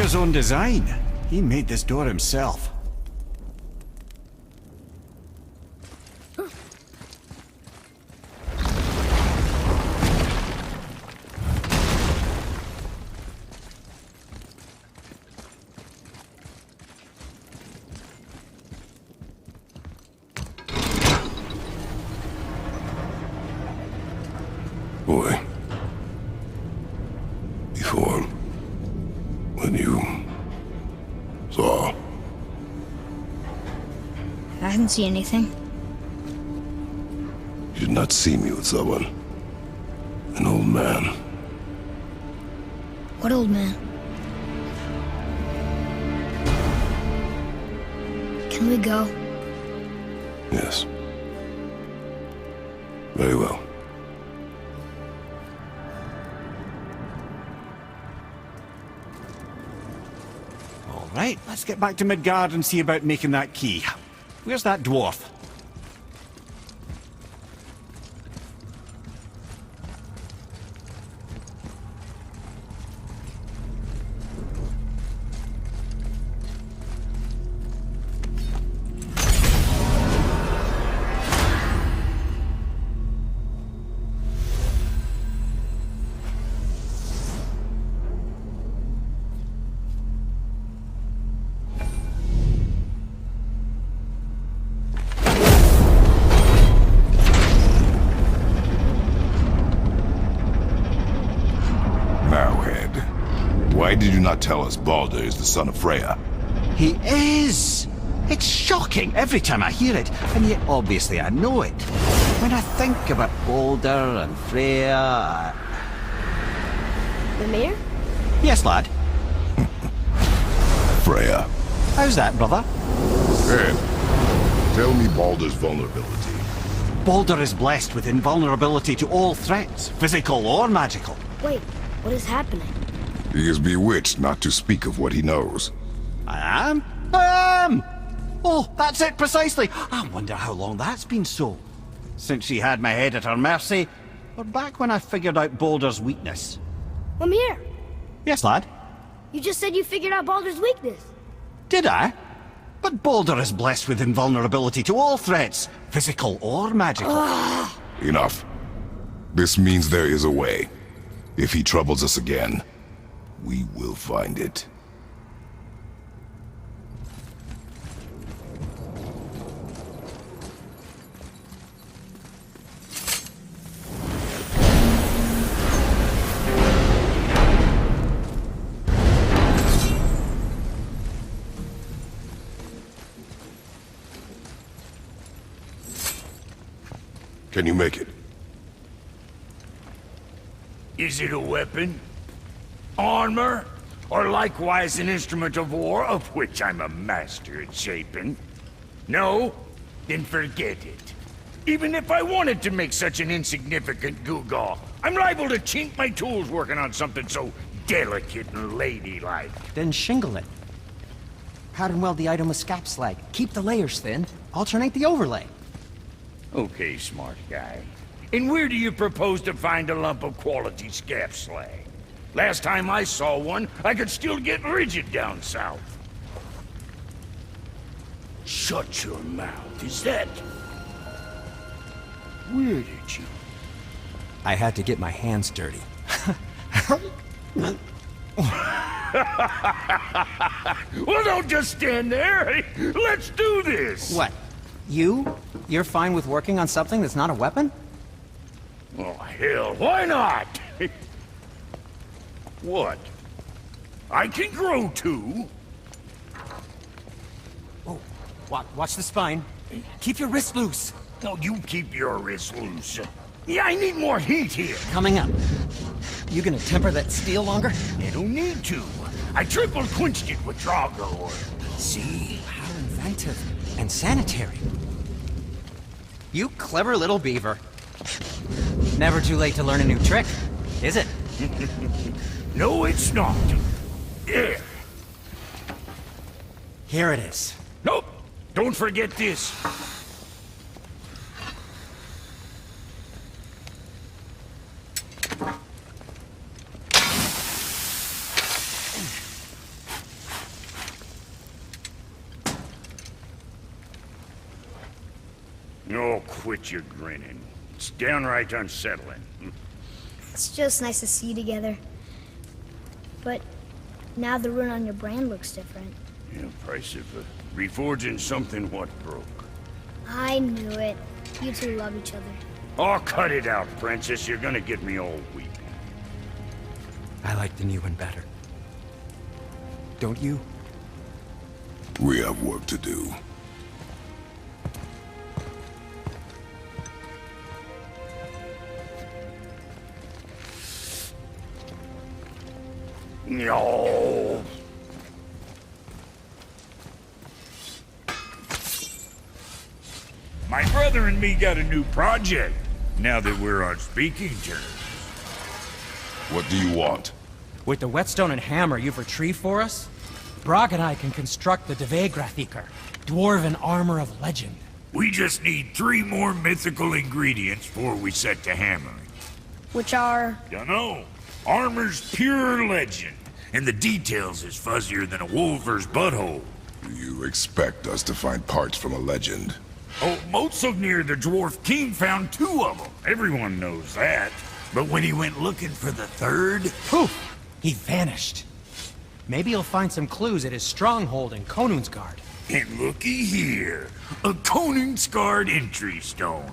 His own design. He made this door himself. Boy, before, when you saw, I didn't see anything. you did not see me with someone. An old man. What old man? Can we go? Yes. Very well. All right, let's get back to Midgard and see about making that key. Where's that dwarf? Why did you not tell us Baldur is the son of Freya? He is! It's shocking every time I hear it, and yet obviously I know it. When I think about Baldur and Freya... The mayor? Yes, lad. Freya. How's that, brother? Ed, tell me Baldur's vulnerability. Baldur is blessed with invulnerability to all threats, physical or magical. Wait, what is happening? He is bewitched not to speak of what he knows. I am? I am! Oh, that's it precisely. I wonder how long that's been so. Since she had my head at her mercy, or back when I figured out Baldur's weakness. I'm here. Yes, lad? You just said you figured out Baldur's weakness. Did I? But Baldur is blessed with invulnerability to all threats, physical or magical. Enough. This means there is a way. If he troubles us again, we will find it. Can you make it? Is it a weapon? Armor? Or likewise an instrument of war, of which I'm a master at shaping? No? Then forget it. Even if I wanted to make such an insignificant gewgaw, I'm liable to chink my tools working on something so delicate and ladylike. Then shingle it. Powder and weld the item with scap slag. Keep the layers thin. Alternate the overlay. Okay, smart guy. And where do you propose to find a lump of quality scap slag? Last time I saw one, I could still get rigid down south. Shut your mouth, is that... Where did you... I had to get my hands dirty. Well, don't just stand there. Let's do this. What? You're fine with working on something that's not a weapon? Oh, hell, why not? What? I can grow too. Oh, watch the spine. Keep your wrist loose. No, you keep your wrist loose. Yeah, I need more heat here. Coming up. You gonna temper that steel longer? You don't need to. I triple quenched it with Drago oil. See? How inventive. And sanitary. You clever little beaver. Never too late to learn a new trick, is it? No, it's not. There. Here it is. Nope. Don't forget this. Oh, quit your grinning. It's downright unsettling. It's just nice to see you together. But now the rune on your brand looks different. Yeah, price of reforging something what broke. I knew it. You two love each other. Oh, cut it out, Princess. You're gonna get me all weepy. I like the new one better. Don't you? We have work to do. No. My brother and me got a new project, now that we're on speaking terms. What do you want? With the whetstone and hammer you've retrieved for us, Brog and I can construct the Dvegrathikar, dwarven armor of legend. We just need 3 more mythical ingredients before we set to hammering. Which are... Dunno. Armor's pure legend, and the details is fuzzier than a wolver's butthole. You expect us to find parts from a legend? Oh, Motsognir the Dwarf King found 2 of them. Everyone knows that. But when he went looking for the 3rd... Poof! He vanished. Maybe he'll find some clues at his stronghold in Konunsgard. And looky here. A Koningsgard entry stone.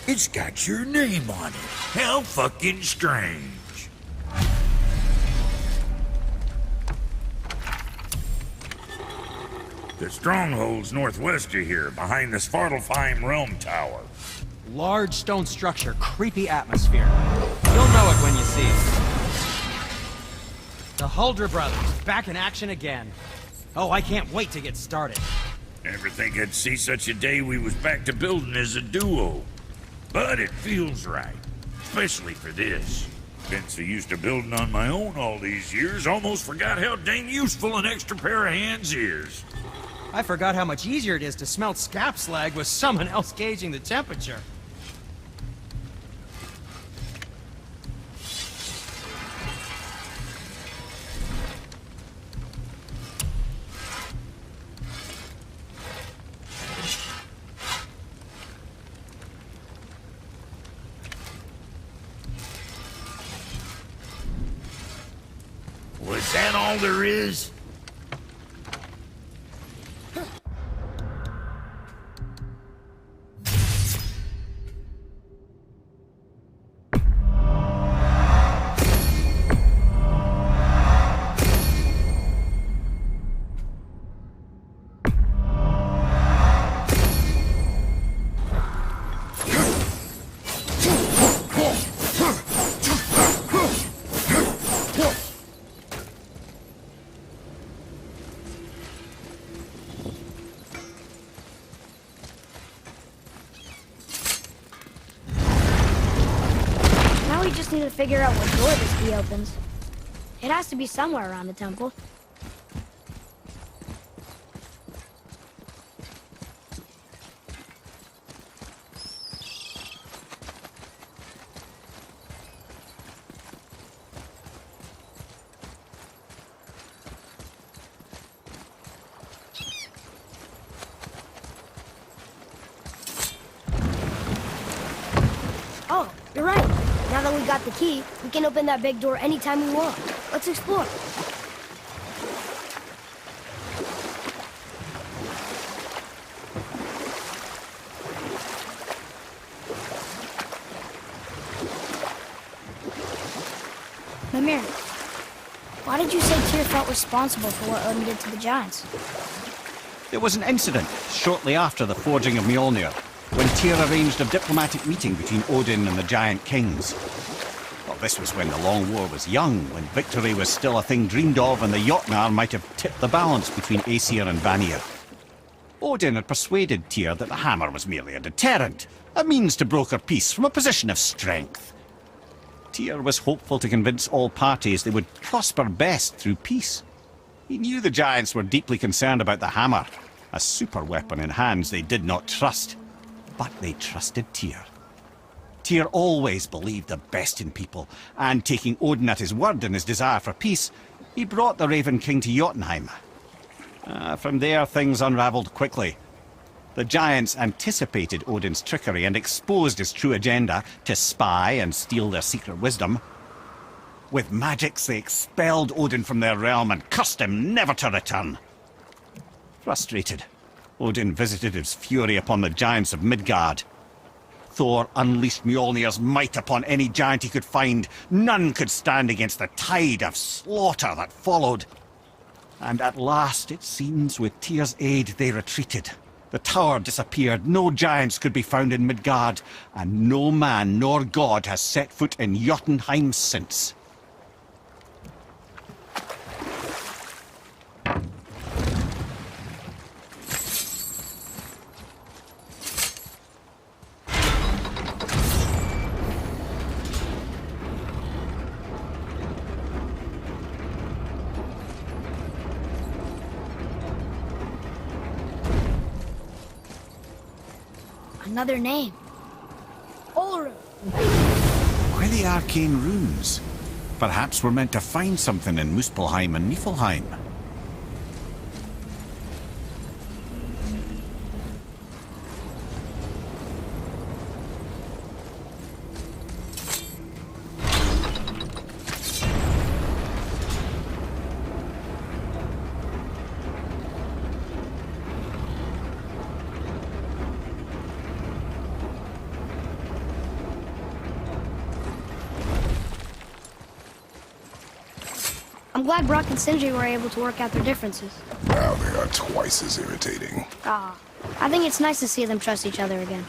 It's got your name on it. How fucking strange. The stronghold's northwest of here, behind the Svartalfheim Realm Tower. Large stone structure, creepy atmosphere. You'll know it when you see it. The Huldra brothers, back in action again. Oh, I can't wait to get started. Never think I'd see such a day we was back to building as a duo. But it feels right, especially for this. Been so used to building on my own all these years, almost forgot how dang useful an extra pair of hands is. I forgot how much easier it is to smelt scap slag with someone else gauging the temperature. Was that all there is? We just need to figure out what door this key opens. It has to be somewhere around the temple. Oh, you're right. Now that we got the key, we can open that big door anytime we want. Let's explore. Mimir, why did you say Tyr felt responsible for what Odin did to the giants? There was an incident shortly after the forging of Mjolnir, when Tyr arranged a diplomatic meeting between Odin and the giant kings. Well, this was when the Long War was young, when victory was still a thing dreamed of, and the Jotnar might have tipped the balance between Aesir and Vanir. Odin had persuaded Tyr that the hammer was merely a deterrent, a means to broker peace from a position of strength. Tyr was hopeful to convince all parties they would prosper best through peace. He knew the giants were deeply concerned about the hammer, a super weapon in hands they did not trust. But they trusted Tyr. Tyr always believed the best in people, and taking Odin at his word in his desire for peace, he brought the Raven King to Jotunheim. From there, things unraveled quickly. The giants anticipated Odin's trickery and exposed his true agenda to spy and steal their secret wisdom. With magics, they expelled Odin from their realm and cursed him never to return. Frustrated, Odin visited his fury upon the giants of Midgard. Thor unleashed Mjolnir's might upon any giant he could find. None could stand against the tide of slaughter that followed. And at last, it seems, with Tyr's aid, they retreated. The tower disappeared, no giants could be found in Midgard, and no man nor god has set foot in Jotunheim since. Another name. Ulrich. Why the arcane runes? Perhaps we're meant to find something in Muspelheim and Niflheim. I'm glad Brock and Sindri were able to work out their differences. Now they are twice as irritating. I think it's nice to see them trust each other again.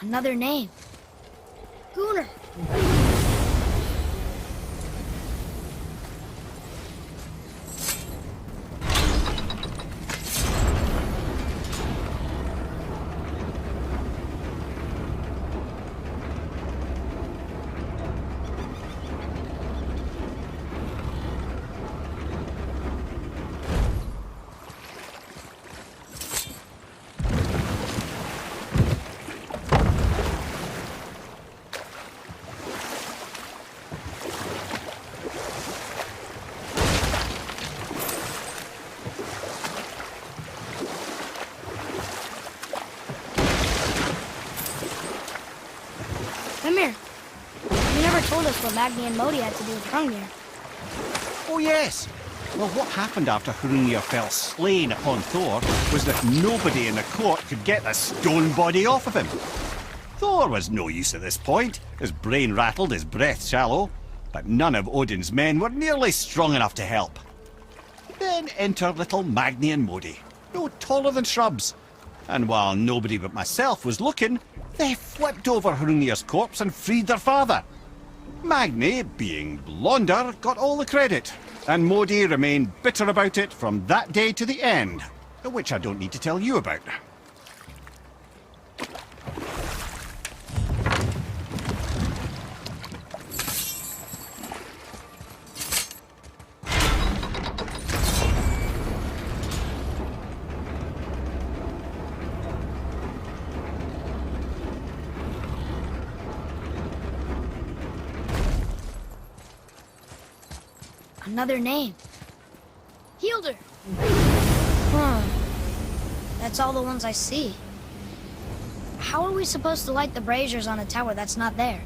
Another name. Gunnar. Come here. You never told us what Magni and Modi had to do with Hrungnir. Oh yes! Well, what happened after Hrungnir fell slain upon Thor was that nobody in the court could get the stone body off of him. Thor was no use at this point, his brain rattled, his breath shallow, but none of Odin's men were nearly strong enough to help. Then enter little Magni and Modi, no taller than shrubs, and while nobody but myself was looking, they flipped over Hrungnir's corpse and freed their father. Magni, being blonder, got all the credit, and Modi remained bitter about it from that day to the end, which I don't need to tell you about. Another name. Hildur. That's all the ones I see. How are we supposed to light the braziers on a tower that's not there?